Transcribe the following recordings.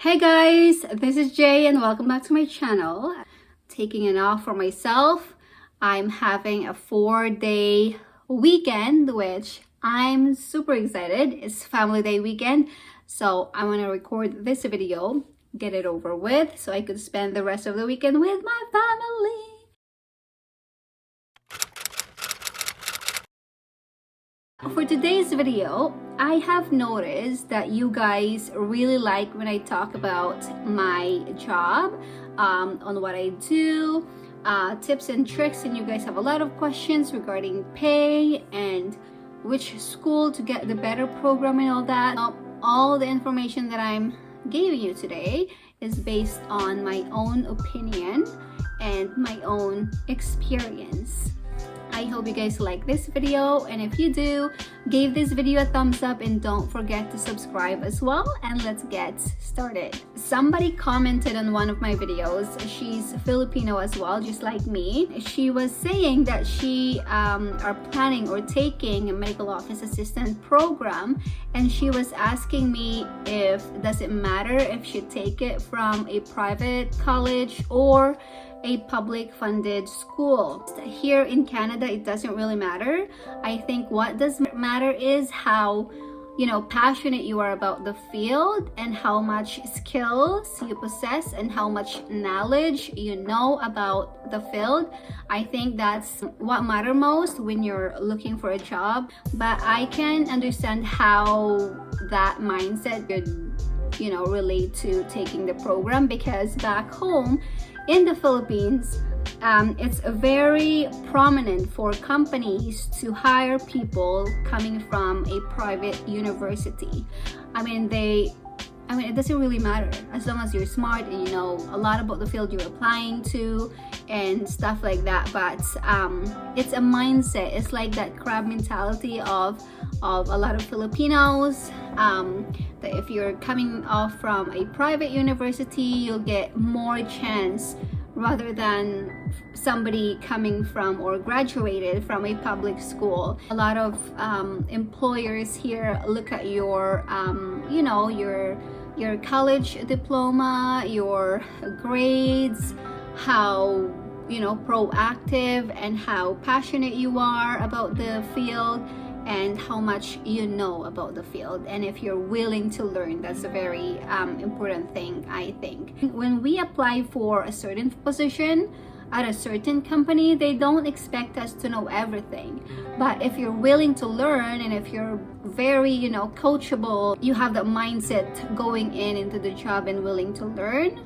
Hey guys, this is Jay and welcome back to my channel. Taking an off for myself. I'm having a 4-day weekend, which I'm super excited. It's family day weekend, so I want to record this video, get it over with, so I could spend the rest of the weekend with my family. For today's video, I have noticed that you guys really like when I talk about my job, on what I do, tips and tricks, and you guys have a lot of questions regarding pay and which school to get the better program and all that. All the information that I'm giving you today is based on my own opinion and my own experience. I hope you guys like this video, and if you do, give this video a thumbs up and don't forget to subscribe as well, and let's get started. Somebody commented on one of my videos. She's Filipino as well, just like me. She was saying that she are planning or taking a medical office assistant program, and she was asking me if does it matter if she take it from a private college or a public funded school. Here in Canada, it doesn't really matter. I think what does matter is how, passionate you are about the field and how much skills you possess and how much knowledge you know about the field. I think that's what matters most when you're looking for a job. But I can understand how that mindset could, relate to taking the program, because back home in the Philippines, it's very prominent for companies to hire people coming from a private university. It doesn't really matter as long as you're smart and you know a lot about the field you're applying to and stuff like that. But it's a mindset. It's like that crab mentality of a lot of Filipinos, that if you're coming off from a private university, you'll get more chance rather than somebody coming from or graduated from a public school. A lot of employers here look at your your college diploma, your grades, how proactive and how passionate you are about the field, and how much you know about the field, and if you're willing to learn. That's a very important thing, I think. When we apply for a certain position at a certain company, they don't expect us to know everything. But if you're willing to learn, and if you're very coachable, you have that mindset going into the job and willing to learn,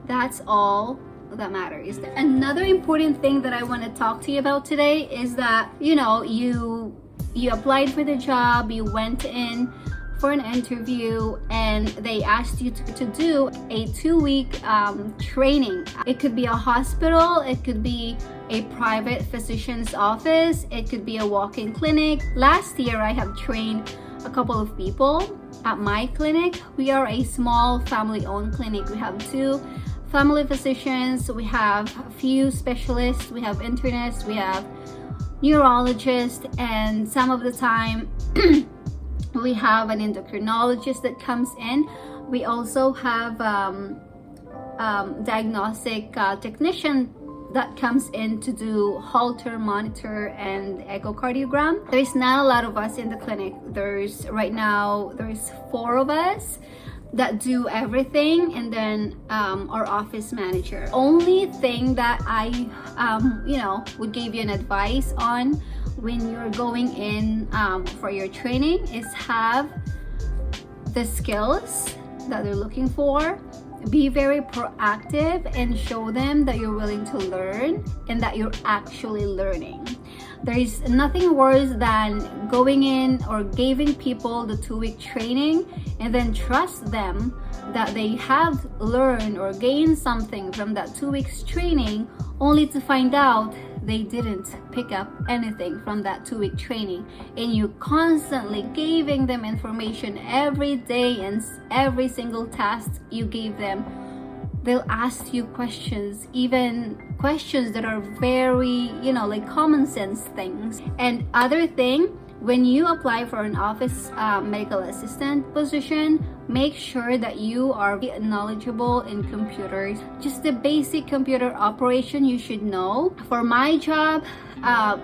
that's all that matters. Another important thing that I want to talk to you about today is that you applied for the job, you went in for an interview, and they asked you to do a 2-week training. It could be a hospital, it could be a private physician's office, it could be a walk-in clinic. Last year, I have trained a couple of people at my clinic. We are a small family-owned clinic. We have 2 family physicians, we have a few specialists, we have internists, we have neurologist, and some of the time we have an endocrinologist that comes in. We also have diagnostic technician that comes in to do Holter monitor and echocardiogram. There's not a lot of us in the clinic. Right now there's 4 of us that do everything, and then our office manager. Only thing that I would give you an advice on when you're going in for your training is have the skills that they're looking for. Be very proactive and show them that you're willing to learn and that you're actually learning. There is nothing worse than going in or giving people the 2-week training and then trust them that they have learned or gained something from that 2 weeks training, only to find out they didn't pick up anything from that 2-week training. And you constantly giving them information every day, and every single task you gave them, they'll ask you questions, even questions that are very like common sense things. And other thing, when you apply for an office medical assistant position, make sure that you are knowledgeable in computers. Just the basic computer operation you should know. For my job,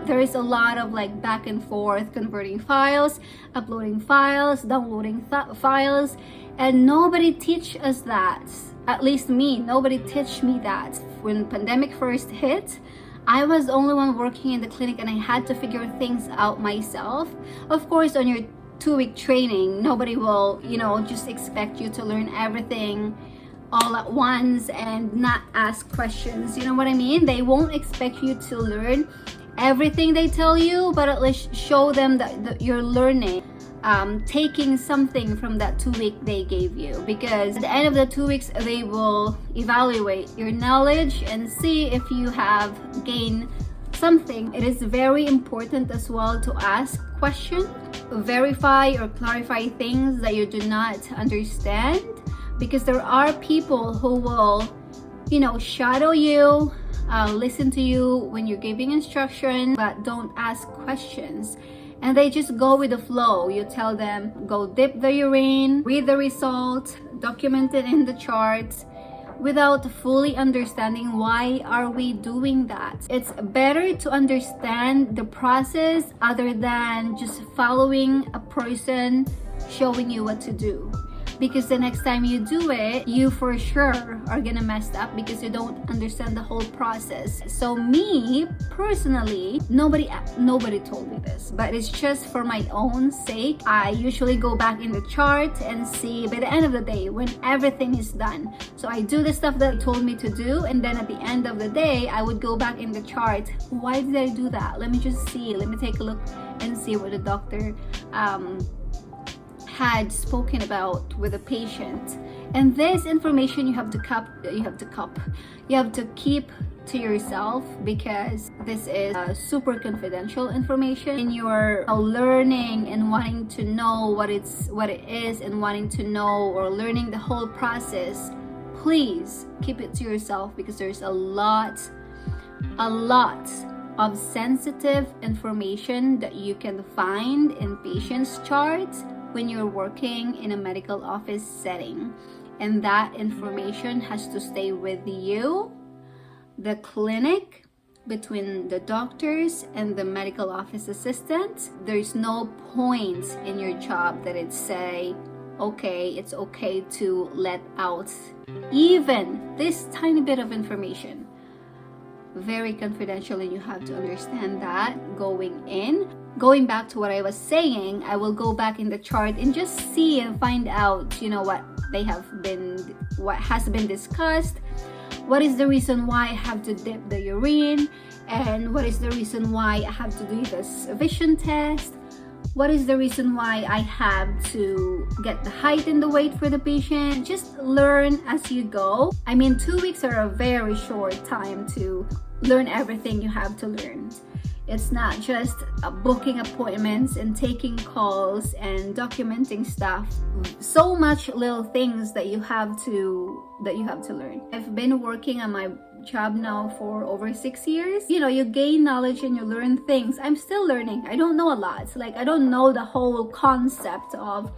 there is a lot of like back and forth, converting files, uploading files, downloading files, and nobody teach us that. At least me, nobody teach me that. When pandemic first hit, I was the only one working in the clinic and I had to figure things out myself. Of course, on your 2-week training, nobody will, just expect you to learn everything all at once and not ask questions. You know what I mean? They won't expect you to learn everything they tell you, but at least show them that you're learning. Taking something from that 2-week they gave you, because at the end of the 2 weeks they will evaluate your knowledge and see if you have gained something. It is very important as well to ask questions, verify or clarify things that you do not understand, because there are people who will shadow you, listen to you when you're giving instruction, but don't ask questions. And they just go with the flow. You tell them, go dip the urine, read the result, document it in the charts, without fully understanding why are we doing that. It's better to understand the process other than just following a person showing you what to do. Because the next time you do it, you for sure are gonna mess up because you don't understand the whole process. So me personally, nobody told me this, but it's just for my own sake. I usually go back in the chart and see by the end of the day when everything is done. So I do the stuff that they told me to do, and then at the end of the day, I would go back in the chart. Why did I do that? Let me just see. Let me take a look and see what the doctor had spoken about with a patient. And this information you have to keep to yourself, because this is super confidential information. In your learning and wanting to know what it is and wanting to know or learning the whole process, please keep it to yourself, because there's a lot of sensitive information that you can find in patients' charts when you're working in a medical office setting. And that information has to stay with you, the clinic, between the doctors and the medical office assistant. There's no point in your job that it say, okay, it's okay to let out even this tiny bit of information. Very confidential, and you have to understand that going in. Going back to what I was saying, I will go back in the chart and just see and find out, what has been discussed, what is the reason why I have to dip the urine, and what is the reason why I have to do this vision test, what is the reason why I have to get the height and the weight for the patient. Just learn as you go. 2 weeks are a very short time to learn everything you have to learn. It's not just booking appointments and taking calls and documenting stuff. So much little things that you have to learn. I've been working on my job now for over 6 years. You gain knowledge and you learn things. I'm still learning. I don't know a lot. I don't know the whole concept of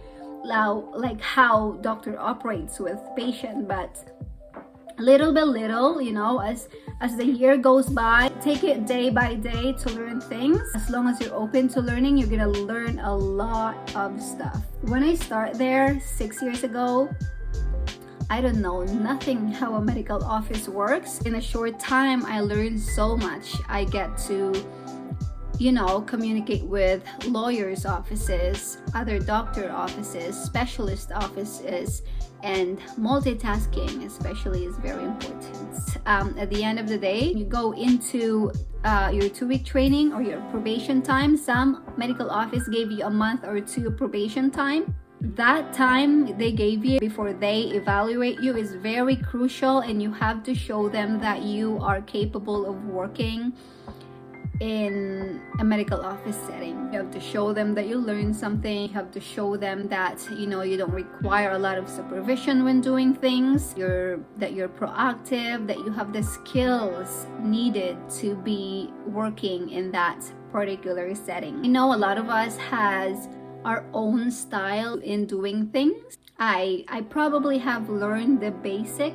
how doctor operates with patient, but little by little, as the year goes by, take it day by day to learn things. As long as you're open to learning, you're gonna learn a lot of stuff. When I started there 6 years ago, I don't know nothing how a medical office works. In a short time, I learned so much. I get to communicate with lawyers' offices, other doctor offices, specialist offices, and multitasking especially is very important. At the end of the day, you go into your 2-week training or your probation time. Some medical office gave you a month or 2 probation time. That time they gave you before they evaluate you is very crucial, and you have to show them that you are capable of working in a medical office setting. You have to show them that you learned something. You have to show them that you don't require a lot of supervision when doing things. That you're proactive, that you have the skills needed to be working in that particular setting. I know a lot of us has our own style in doing things. I probably have learned the basic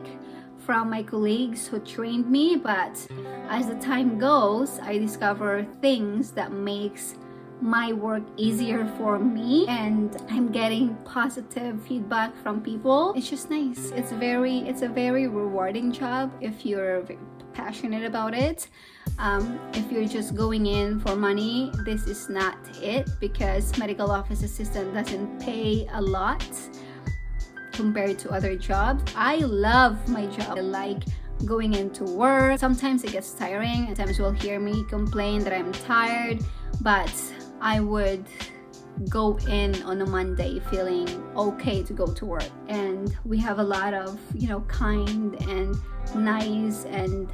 from my colleagues who trained me, but as the time goes, I discover things that makes my work easier for me, and I'm getting positive feedback from people. It's just nice. It's a very rewarding job if you're passionate about it. If you're just going in for money, this is not it, because medical office assistant doesn't pay a lot compared to other jobs. I love my job. I like going into work. Sometimes it gets tiring. Sometimes you'll hear me complain that I'm tired, but I would go in on a Monday feeling okay to go to work. And we have a lot of kind and nice and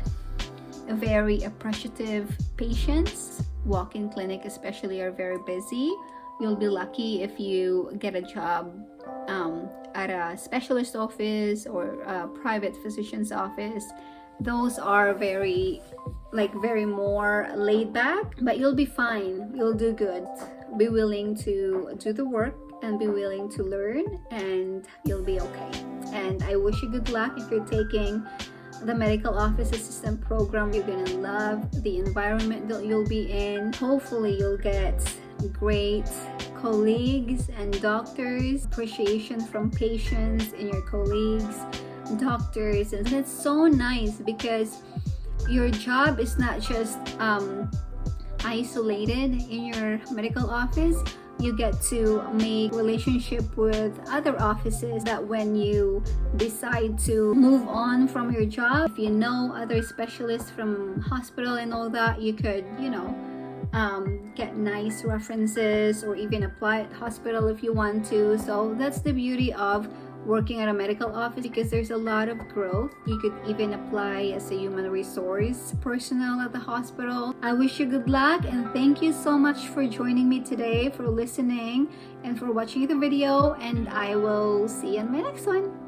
very appreciative patients. Walk-in clinic especially are very busy. You'll be lucky if you get a job at a specialist office or a private physician's office. Those are very more laid back, but you'll be fine. You'll do good. Be willing to do the work and be willing to learn, and you'll be okay. And I wish you good luck if you're taking the medical office assistant program. You're gonna love the environment that you'll be in. Hopefully you'll get great colleagues and doctors, appreciation from patients and your colleagues, doctors, and it's so nice because your job is not just isolated in your medical office. You get to make relationship with other offices, that when you decide to move on from your job, if you know other specialists from hospital and all that, you could get nice references or even apply at hospital if you want to. So that's the beauty of working at a medical office, because there's a lot of growth. You could even apply as a human resource personnel at the hospital. I wish you good luck, and thank you so much for joining me today, for listening and for watching the video, and I will see you in my next one.